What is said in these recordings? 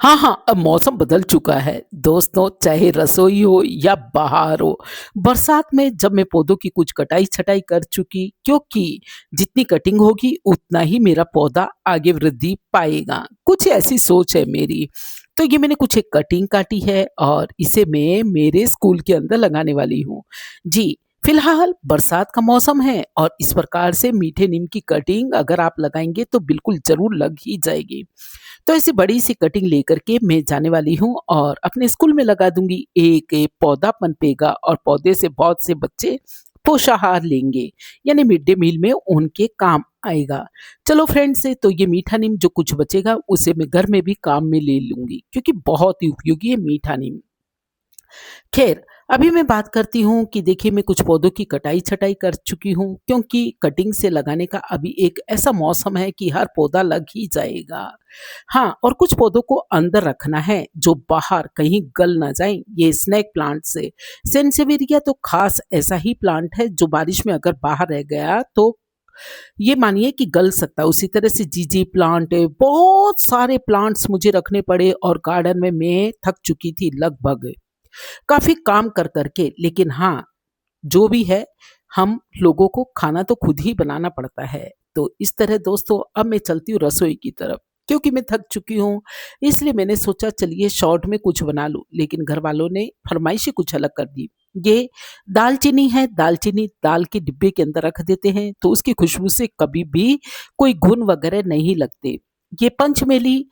हाँ, हाँ, अब मौसम बदल चुका है। दोस्तों, चाहे रसोई हो या बाहर हो, बरसात में जब मैं पौधों की कुछ कटाई-छँटाई कर चुकी क्योंकि जितनी कटिंग होगी उतना ही मेरा पौधा आगे वृद्धि पाएगा। कुछ ऐसी सोच है मेरी। तो ये मैंने कुछ एक कटिंग काटी है और इसे मैं मेरे स्कूल के अंदर लगाने वाली हूँ। जी, फिलहाल बरसात का मौसम है और इस प्रकार से मीठे नीम की कटिंग अगर आप लगाएँगे तो बिल्कुल ज़रूर लग ही जाएगी। तो ऐसी बड़ी-सी कटिंग लेकर के मैं जाने वाली हूँ और अपने स्कूल में लगा दूँगी। एक-एक पौधा पनपेगा और पौधे से बहुत से बच्चे पोषाहार लेंगे, यानी मिड डे मील में उनके काम आएगा। चलो फ्रेंड्स तो ये मीठा नीम जो कुछ बचेगा उसे मैं घर में भी काम में ले लूँगी क्योंकि बहुत ही उपयोगी है मीठा नीम। खैर, अभी मैं बात करती हूँ कि देखिए मैं कुछ पौधों की कटाई-छँटाई कर चुकी हूँ क्योंकि कटिंग से लगाने का अभी एक ऐसा मौसम है कि हर पौधा लग ही जाएगा। हाँ, और कुछ पौधों को अंदर रखना है जो बाहर कहीं गल ना जाएँ, ये स्नेक प्लांट्स है। सेंसेवेरिया तो ख़ास ऐसा ही प्लांट है जो बारिश में अगर बाहर रह गया तो ये मानिए कि गल सकता है। उसी तरह से जीजी प्लांट है, बहुत सारे प्लांट्स मुझे रखने पड़े और गार्डन में मैं थक चुकी थी लगभग। काफ़ी काम कर कर के लेकिन हाँ, जो भी है हम लोगों को खाना तो खुद ही बनाना पड़ता है। तो इस तरह दोस्तों अब मैं चलती हूँ रसोई की तरफ क्योंकि मैं थक चुकी हूँ, इसलिए मैंने सोचा चलिए शॉर्ट में कुछ बना लूँ, लेकिन घरवालों ने फ़रमाइश ही कुछ अलग कर दी। ये दालचीनी है, दालचीनी दाल के डिब्बे के अंदर रख देते हैं, तो उसकी खुशबू से कभी भी कोई घुन वगैरह नहीं लगते। ये पंचमेली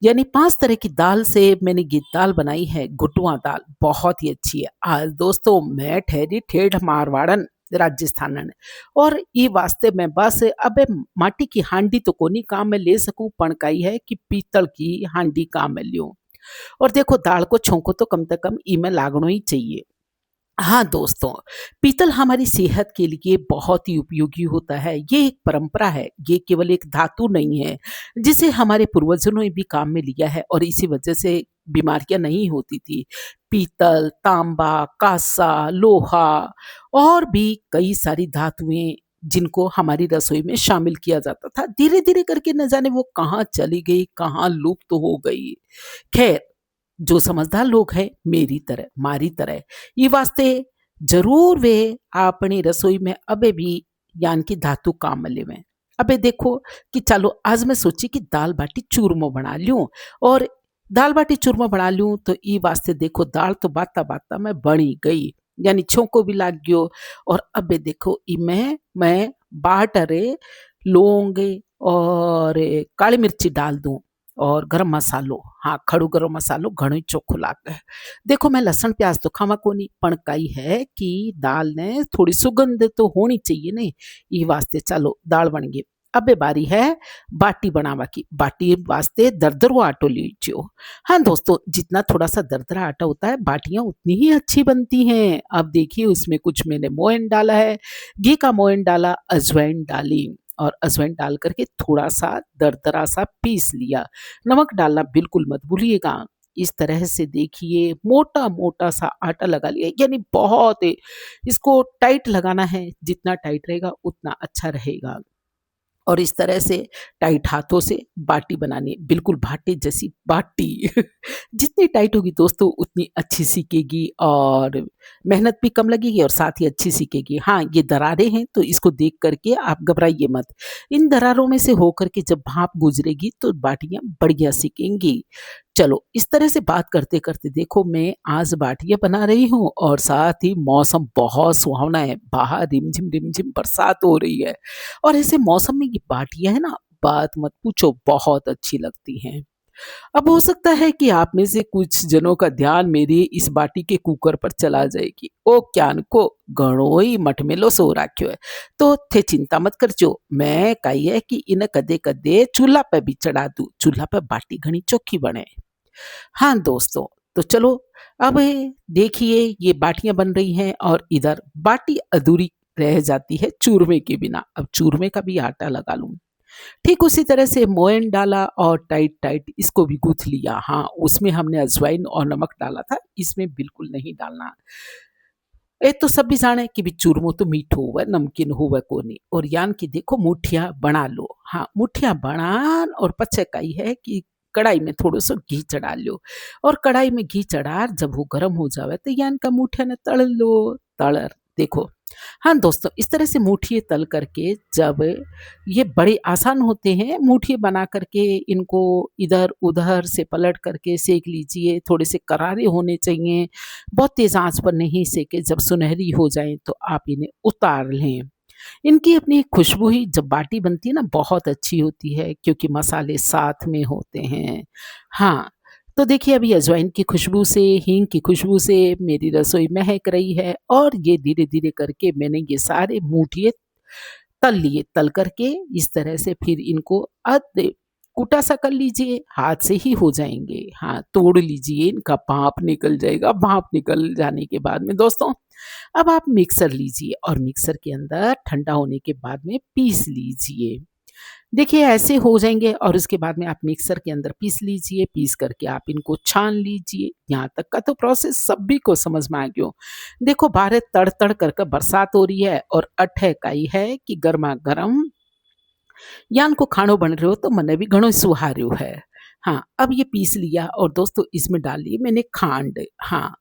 यानी 5 तरह की दाल से मैंने ये दाल बनाई है, घुटुआ दाल, बहुत ही अच्छी है। आज दोस्तों मैं ठहरी ठेठ मारवाड़न राजस्थानन और ई वास्ते मैं बस अबे माटी की हांडी तो कोनी काम में ले सकूँ पण काई है कि पीतल की हांडी काम में ल्यूँ। और देखो दाल को छौंको तो कम से कम ई में लागणो ही चाहिए। हाँ दोस्तों, पीतल हमारी सेहत के लिए बहुत ही उपयोगी होता है। ये एक परंपरा है, ये केवल एक धातु नहीं है, जिसे हमारे पूर्वजों ने भी काम में लिया है और इसी वजह से बीमारियाँ नहीं होती थी। पीतल, तांबा, काँसा, लोहा और भी कई सारी धातुएँ जिनको हमारी रसोई में शामिल किया जाता था। धीरे-धीरे करके न जाने वो कहाँ चली गई, कहाँ लुप्त तो हो गई। खैर जो समझदार लोग हैं मेरी तरह, मारी तरह, ये वास्ते ज़रूर वे अपनी रसोई में अबे भी यानी कि धातु काम लेवें। अबे देखो कि चलो आज मैं सोची कि दाल-बाटी चूरमा बना लूँ और दाल-बाटी चूरमा बना लूँ तो ई वास्ते देखो दाल तो बाता-बाता में बणी गई, यानी छौंको भी लाग गयो और अबे देखो इमें मैं बाटरे, लौंग और काली मिर्ची डाल दूँ और गरम मसालो, हाँ, खड़ो गरम मसालो घणो ही चोख्खो लागे। देखो मैं लहसुन प्याज़ तो खावां कोनी पण कई है कि दाल ने थोड़ी सुगंध तो होनी चाहिए ने, ई वास्ते चलो दाल बण गई। अबे बारी है बाटी बनावा की, बाटी वास्ते दरदरो आटो लीजो। हाँ दोस्तों, जितना थोड़ा-सा दरदरा आटा होता है, बाटियाँ उतनी ही अच्छी बनती हैं। अब देखिए उसमें कुछ मैंने मोयन डाला है, घी का मोयन डाला, अजवाइन डाली और अजवाइन डाल कर के थोड़ा-सा दरदरा-सा पीस लिया। नमक डालना बिल्कुल मत भूलिएगा। इस तरह से देखिए मोटा-मोटा सा आटा लगा लिया यानी बहुत इसको टाइट लगाना है, जितना टाइट रहेगा उतना अच्छा रहेगा। और इस तरह से टाइट हाथों से बाटी बनानी है, बिल्कुल भाटे जैसी बाटी। जितनी टाइट होगी दोस्तों उतनी अच्छी सीखेगी और मेहनत भी कम लगेगी और साथ ही अच्छी सीखेगी। हाँ, ये दरारें हैं तो इसको देख कर के आप घबराइए मत। इन दरारों में से होकर के जब भाप गुज़रेगी तो बाटियाँ बढ़िया सीखेंगी। चलो इस तरह से बात करते-करते देखो मैं आज बाटियाँ बना रही हूँ और साथ ही मौसम बहुत सुहावना है। बाहर रिमझिम-रिमझिम बरसात हो रही है। और ऐसे मौसम में ये बाटियाँ है ना, बात मत पूछो बहुत अच्छी लगती हैं। अब हो सकता है कि आप में से कुछ जनों का ध्यान मेरी इस बाटी के कुकर पर चला जाए कि ओ क्यान को घणो ही मटमेलो सो राख्यो है। तो थे चिंता मत करजो, मैं कही है कि इन्हें कदे-कदे चूल्हा पे भी चढ़ा दूँ, चूल्हा पे बाटी घणी चोखी बने। हाँ दोस्तों, तो चलो अब देखिए ये बाटियाँ बन रही हैं और इधर बाटी अधूरी रह जाती है चूरमे के बिना। अब चूरमे का भी आटा लगा लूँ। ठीक उसी तरह से मोयन डाला और टाइट-टाइट इसको भी गूँथ लिया। हाँ, उसमें हमने अजवाइन और नमक डाला था, इसमें बिल्कुल नहीं डालना। ए तो सभी जाणे कि भी चूरमो तो मीठो होवे, नमकीन होवे कोनी और यान कि देखो मुठिया बना लो। हाँ, मुठिया बनान और पछे कई है कि कढ़ाई में थोड़ो-सो घी चढ़ा लो और कढ़ाई में घी चढ़ा जब वो गरम हो जावे तो यान का मुठियाने तळ लो, तळ देखो। हाँ दोस्तों, इस तरह से मुठिए तल करके जब ये बड़े आसान होते हैं, मुठिए बना करके इनको इधर-उधर से पलट करके सेंक लीजिए, थोड़े से करारे होने चाहिए, बहुत तेज़ आँच पर नहीं सेंके, जब सुनहरी हो जाएँ तो आप इन्हें उतार लें। इनकी अपनी एक खुशबू ही जब बाटी बनती है ना बहुत अच्छी होती है क्योंकि मसाले साथ में होते हैं। हाँ, तो देखिए अभी अजवाइन की खुशबू से, हींग की खुशबू से मेरी रसोई महक रही है और ये धीरे-धीरे करके मैंने ये सारे मुठिए तल लिए, तल करके इस तरह से फिर इनको कूटा-सा कर लीजिए, हाथ से ही हो जाएँगे। हाँ, तोड़ लीजिए, इनका भाँप निकल जाएगा, भाँप निकल जाने के बाद में दोस्तों, अब आप मिक्सर लीजिए और मिक्सर के अंदर ठंडा होने के बाद में पीस लीजिए। देखिए ऐसे हो जाएँगे और उसके बाद में आप मिक्सर के अंदर पीस लीजिए, पीस करके आप इनको छान लीजिए। यहाँ तक का तो प्रोसेस सभी को समझ में आ गयो। देखो बाहर तड़-तड़ कर के बरसात हो रही है और अठे काई है कि गरमा-गरम यान को खाणो बन रह्यो तो मने भी घणो सुहार्यो है। हाँ, अब ये पीस लिया और दोस्तों इसमें डाल ली मैंने खांड। हाँ,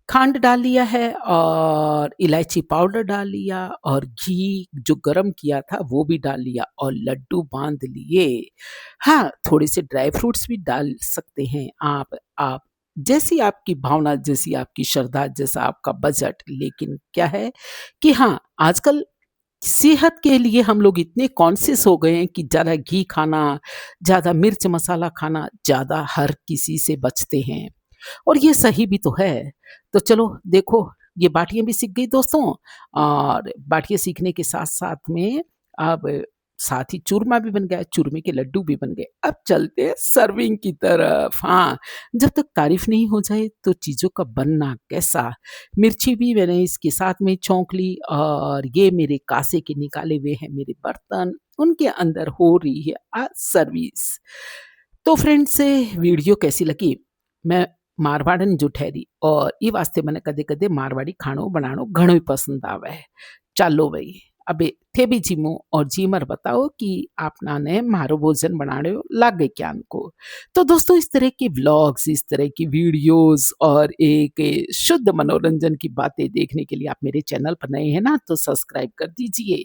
खांड डाल लिया है और इलायची पाउडर डाल लिया और घी जो गरम किया था वो भी डाल लिया और लड्डू बाँध लिए। हाँ, थोड़े से ड्राई फ्रूट्स भी डाल सकते हैं आप जैसी आपकी भावना, जैसी आपकी श्रद्धा, जैसा आपका बजट। लेकिन क्या है कि हाँ, आजकल सेहत के लिए हम लोग इतने कॉन्शियस हो गए हैं कि ज़्यादा घी खाना, ज़्यादा मिर्च मसाला खाना, ज़्यादा हर किसी से बचते हैं और ये सही भी तो है। तो चलो देखो ये बाटियाँ भी सीख गई दोस्तों और बाटियाँ सीखने के साथ-साथ में अब साथ ही चूरमा भी बन गया, चूरमे के लड्डू भी बन गए। अब चलते हैं सर्विंग की तरफ। हाँ, जब तक तारीफ़ नहीं हो जाए तो चीज़ों का बनना कैसा? मिर्ची भी मैंने इसके साथ में छौंक ली और ये मेरे कासे के निकाले हुए हैं मेरे बर्तन, उनके अंदर हो रही है सर्विस। तो फ्रेंड्स वीडियो कैसी लगी? मैं मारवाड़न जो ठहरी और ई वास्ते मने कदे-कदे मारवाड़ी खाणो बनाणो घणो ही पसंद आवे। चालो भई, अबे थे भी जीमो और जीमर बताओ कि आपना ने मारो भोजन बनाड़्यो लागे क्यान को। तो दोस्तों इस तरह के व्लॉग्स, इस तरह की वीडियोज़ और एक शुद्ध मनोरंजन की बातें देखने के लिए आप मेरे चैनल पर नए हैं ना तो सब्सक्राइब कर दीजिए।